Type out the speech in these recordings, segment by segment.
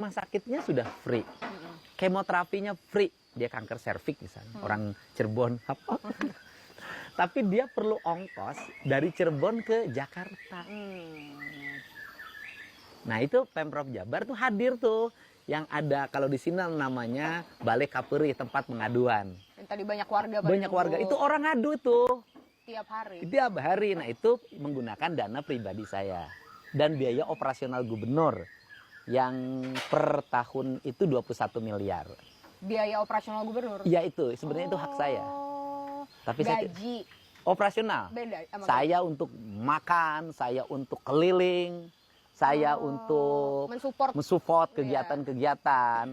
Rumah sakitnya sudah free, kemoterapinya free. Dia kanker serviks misalnya, orang Cirebon apa. Tapi dia perlu ongkos dari Cirebon ke Jakarta. Nah itu Pemprov Jabar tuh hadir tuh. Yang ada kalau di sini namanya Balai Kaperi, tempat pengaduan. Yang tadi banyak warga. Banyak warga, itu orang ngadu tuh. Tiap hari? Tiap hari, nah itu menggunakan dana pribadi saya. Dan biaya operasional gubernur. Yang per tahun itu 21 miliar. Biaya operasional gubernur? Iya itu, sebenarnya itu hak saya. Tapi gaji? Operasional. Beda sama saya gaji. Untuk makan, saya untuk keliling, saya untuk mensupport kegiatan-kegiatan.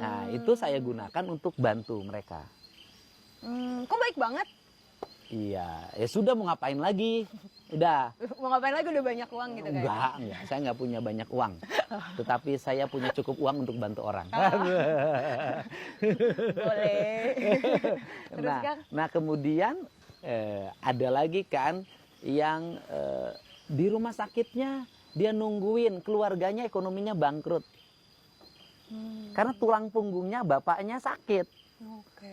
Nah itu saya gunakan untuk bantu mereka. Kok baik banget? Iya, ya sudah mau ngapain lagi? Udah. Mau ngapain lagi, udah banyak uang gitu kan? Enggak, saya nggak punya banyak uang. Tetapi saya punya cukup uang untuk bantu orang. Boleh. Terus, nah kemudian ada lagi kan yang di rumah sakitnya dia nungguin keluarganya ekonominya bangkrut. Karena tulang punggungnya bapaknya sakit.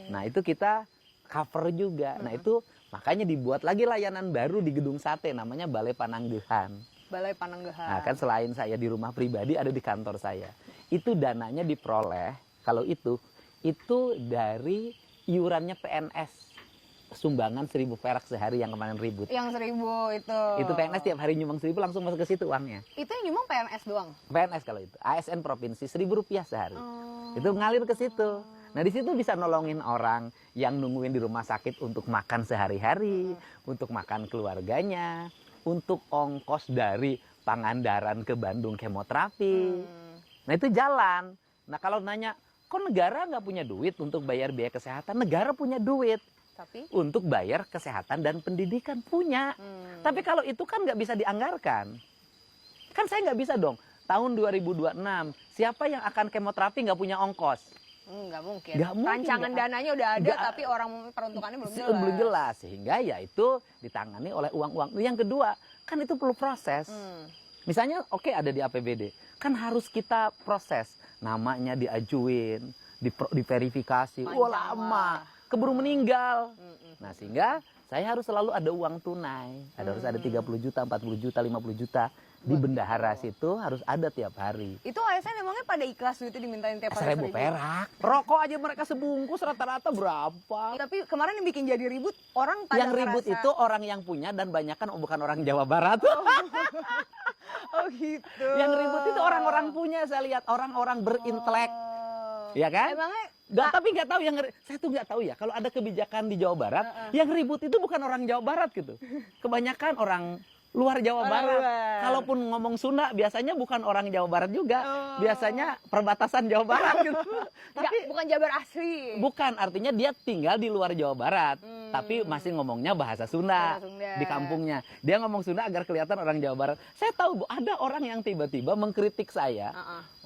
Nah itu kita cover juga. Nah itu makanya dibuat lagi layanan baru di Gedung Sate, namanya Balai Pananggehan. Balai Pananggehan. Nah kan selain saya di rumah pribadi, ada di kantor saya. Itu dananya diperoleh, kalau itu dari iurannya PNS. Sumbangan 1.000 perak sehari yang kemarin ribut. Yang 1.000 itu. Itu PNS tiap hari nyumbang 1.000 langsung masuk ke situ uangnya. Itu yang nyumbang PNS doang? PNS kalau itu. ASN provinsi Rp1.000 sehari. Itu ngalir ke situ. Nah di situ bisa nolongin orang yang nungguin di rumah sakit untuk makan sehari-hari, untuk makan keluarganya, untuk ongkos dari Pangandaran ke Bandung kemoterapi. Nah itu jalan. Nah kalau nanya, kok negara nggak punya duit untuk bayar biaya kesehatan? Negara punya duit. Tapi? Untuk bayar kesehatan dan pendidikan punya. Tapi kalau itu kan nggak bisa dianggarkan. Kan saya nggak bisa dong. Tahun 2026, siapa yang akan kemoterapi nggak punya ongkos? Nggak mungkin. Rancangan dananya udah ada, tapi orang peruntukannya belum jelas. Belum jelas, sehingga ya itu ditangani oleh uang-uang. Yang kedua, kan itu perlu proses. Misalnya, oke, ada di APBD, kan harus kita proses. Namanya diajuin, diverifikasi, lama, keburu meninggal. Nah, sehingga saya harus selalu ada uang tunai. Harus ada 30 juta, 40 juta, 50 juta. Di bendahara situ harus ada tiap hari. Itu ASN emangnya pada ikhlas itu dimintain tiap hari 1.000 perak. Rokok aja mereka sebungkus rata-rata berapa? Tapi kemarin yang bikin jadi ribut orang pada yang ribut ngerasa... itu orang yang punya dan banyak kan bukan orang Jawa Barat. Oh gitu. Yang ribut itu orang-orang punya, saya lihat orang-orang berintelek. Ya kan? Emangnya tapi nggak tahu saya tuh nggak tahu ya kalau ada kebijakan di Jawa Barat yang ribut itu bukan orang Jawa Barat gitu. Kebanyakan orang luar Jawa Barat. Kalaupun ngomong Sunda biasanya bukan orang Jawa Barat juga. Biasanya perbatasan Jawa Barat gitu. Tapi bukan Jabar asli. Bukan, artinya dia tinggal di luar Jawa Barat. Tapi masih ngomongnya bahasa Sunda di kampungnya. Dia ngomong Sunda agar kelihatan orang Jawa Barat. Saya tahu Bu, ada orang yang tiba-tiba mengkritik saya.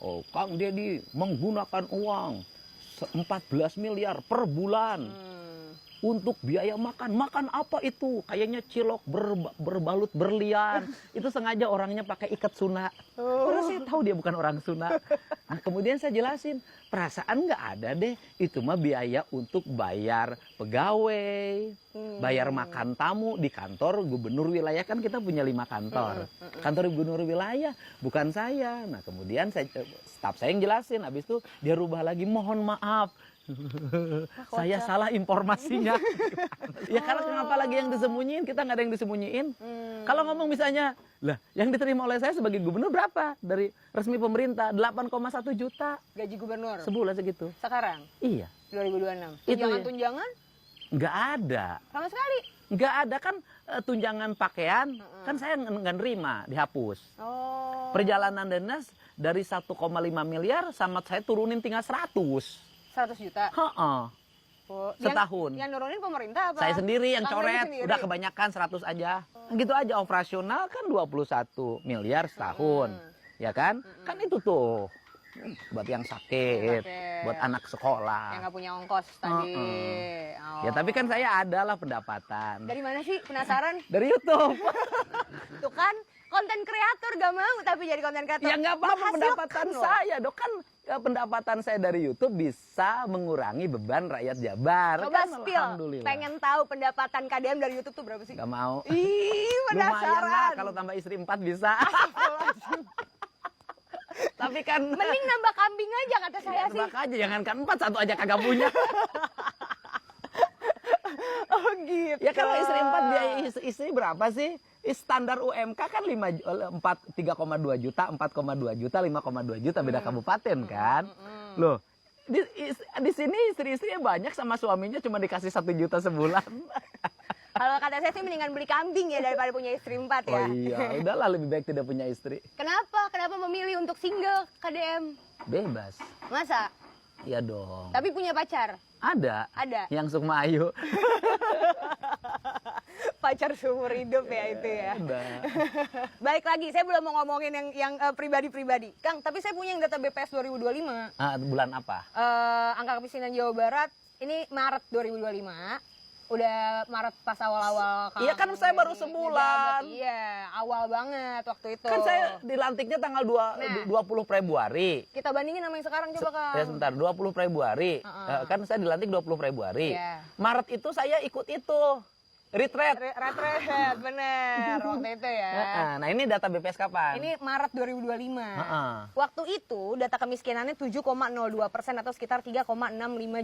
Oh, Kang Deddy menggunakan uang 14 miliar per bulan. Untuk biaya makan. Makan apa itu? Kayaknya cilok berbalut berlian. Itu sengaja orangnya pakai ikat Sunda. Karena saya tahu dia bukan orang Sunda. Nah, kemudian saya jelasin, perasaan nggak ada deh. Itu mah biaya untuk bayar pegawai, bayar makan tamu di kantor gubernur wilayah. Kan kita punya 5 kantor. Kantor gubernur wilayah, bukan saya. Nah, kemudian staf saya yang jelasin. Habis itu dia rubah lagi, mohon maaf. Saya salah informasinya. Ya karena kenapa lagi yang disembunyiin? Kita nggak ada yang disembunyiin. Kalau ngomong misalnya, lah yang diterima oleh saya sebagai gubernur berapa? Dari resmi pemerintah 8,1 juta. Gaji gubernur? Sebulan segitu. Sekarang? Iya. 2026. Tunjangan-tunjangan? Nggak ada. Sama sekali? Nggak ada kan tunjangan pakaian. Kan saya nggak nerima, dihapus. Perjalanan dinas dari 1,5 miliar sama saya turunin tinggal 100 juta? Setahun. Yang nurunin pemerintah apa? Saya sendiri yang coret, udah kebanyakan 100 aja. Gitu aja, operasional kan 21 miliar setahun. Ya kan? Kan itu tuh. Buat yang sakit, buat anak sekolah. Yang nggak punya ongkos tadi. Ya tapi kan saya adalah pendapatan. Dari mana sih? Penasaran? Dari YouTube. Tuh kan, konten kreator gak mau tapi jadi konten kreator. Ya nggak apa-apa, Menghasilkan pendapatan loh. saya dok kan, pendapatan saya dari YouTube bisa mengurangi beban rakyat Jabar. Coba Kan, spill, alhamdulillah. pengen tahu pendapatan KDM dari YouTube tuh berapa sih? Gak mau. Ih, Lumayan lah, penasaran. kalau tambah istri 4 bisa. Tapi kan Mending nambah kambing aja kata saya sih. tebak aja, jangankan 4, satu aja kagak punya. Oh gitu. Ya kalau istri 4 biaya istri berapa sih? Standar UMK kan 3,2 juta, 4,2 juta, 5,2 juta, beda kabupaten kan. Loh, di sini istri-istrinya banyak, sama suaminya cuma dikasih 1 juta sebulan. Kalau kata saya sih mendingan beli kambing ya daripada punya istri 4 ya. Oh iya, udahlah lebih baik tidak punya istri. Kenapa? Kenapa memilih untuk single KDM? Bebas. Masa? Iya dong. Tapi punya pacar? Ada. Ada. Yang Sukma Ayu. Pacar seumur hidup ya itu ya. Ada. Baik lagi, saya belum mau ngomongin yang pribadi-pribadi. Kang, tapi saya punya yang data BPS 2025. Bulan apa? Angka kemiskinan Jawa Barat ini Maret 2025. Udah Maret pas awal-awal. Iya kan saya baru jadi sebulan. ngejabat. Iya, awal banget waktu itu. Kan saya dilantiknya tanggal 20 Februari. Kita bandingin sama yang sekarang coba Kang. Ya sebentar, 20 Februari. Kan saya dilantik 20 Februari. Iya. Maret itu saya ikut itu. Retreat. Retret, bener. Waktu itu ya. Nah ini data BPS kapan? Ini Maret 2025. Waktu itu data kemiskinannya 7,02% atau sekitar 3,65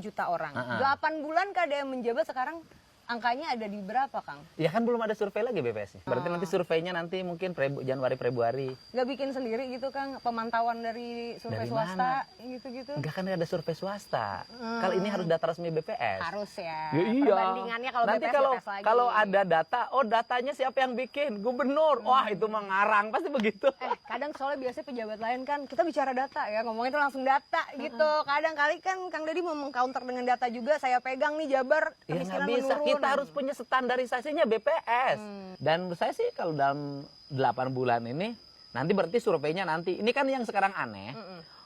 juta orang. 8 bulan KDM menjabat sekarang angkanya ada di berapa, Kang? Ya kan belum ada survei lagi BPS-nya. Berarti nanti surveinya nanti mungkin Januari, Februari. Nggak bikin sendiri gitu, Kang? Pemantauan dari survei Dari swasta gitu-gitu? Enggak kan ada survei swasta. Kalau ini harus data resmi BPS. Harus ya. Ya iya. Perbandingannya kalau nanti BPS BPS lagi. kalau ada data, oh datanya siapa yang bikin? Gubernur. Wah itu mengarang, pasti begitu. Kadang soalnya biasanya pejabat lain kan kita bicara data ya, ngomongin itu langsung data gitu. Kadang kali kan Kang Deddy mau meng-counter dengan data juga, saya pegang nih Jabar Ya kemiskinan nggak bisa, menurun. kita harus punya standarisasinya BPS. Dan menurut saya sih kalau dalam 8 bulan ini, nanti berarti surveinya nanti. Ini kan yang sekarang aneh.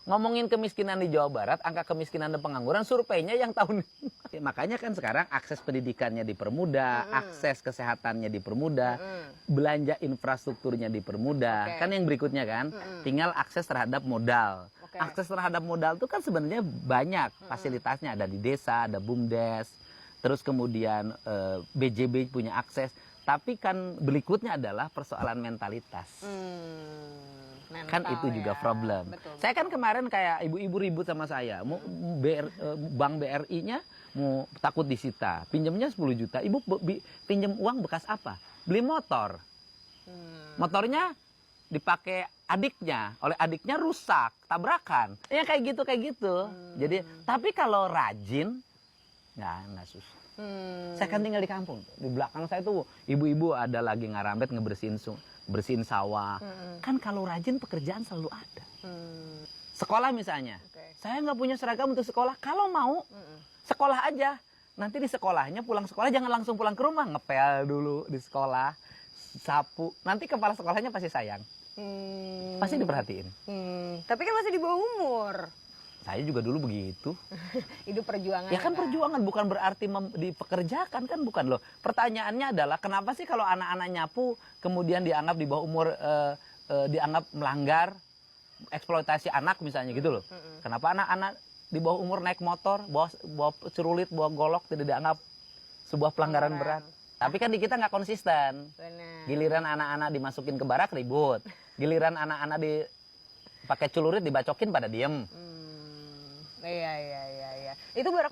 Ngomongin kemiskinan di Jawa Barat, angka kemiskinan dan pengangguran, surveinya yang tahun ini. Makanya kan sekarang akses pendidikannya dipermudah, akses kesehatannya dipermudah, belanja infrastrukturnya dipermudah. Kan yang berikutnya kan, tinggal akses terhadap modal. Akses terhadap modal itu kan sebenarnya banyak fasilitasnya. Ada di desa, ada BUMDes, terus kemudian BJB punya akses. Tapi kan berikutnya adalah persoalan mentalitas. Kan itu juga problem. Betul. Saya kan kemarin kayak ibu-ibu ribut sama saya, mau bank BRI-nya mau takut disita, pinjamnya 10 juta. Ibu pinjam uang bekas apa? Beli motor. Motornya dipakai adiknya, oleh adiknya rusak, tabrakan. Ya kayak gitu. Jadi, tapi kalau rajin, nggak susah. Saya kan tinggal di kampung. Di belakang saya tuh ibu-ibu ada lagi ngarambet bersihin sawah. Kan kalau rajin pekerjaan selalu ada. Sekolah misalnya. Saya nggak punya seragam untuk sekolah. Kalau mau, sekolah aja. Nanti di sekolahnya, pulang sekolah jangan langsung pulang ke rumah. Ngepel dulu di sekolah. Sapu. Nanti kepala sekolahnya pasti sayang. Pasti diperhatiin. Tapi kan masih di bawah umur. Saya juga dulu begitu. Hidup perjuangan. Ya kan perjuangan bukan berarti dipekerjakan kan, bukan loh. Pertanyaannya adalah kenapa sih kalau anak-anak nyapu kemudian dianggap di bawah umur, dianggap melanggar eksploitasi anak misalnya gitu loh. Kenapa anak-anak di bawah umur naik motor, bawa cerulit, bawa golok tidak dianggap sebuah pelanggaran berat. Tapi kan di kita nggak konsisten. Benar. Giliran anak-anak dimasukin ke barak ribut. Giliran anak-anak pakai celurit dibacokin pada diem. Iya. Itu barak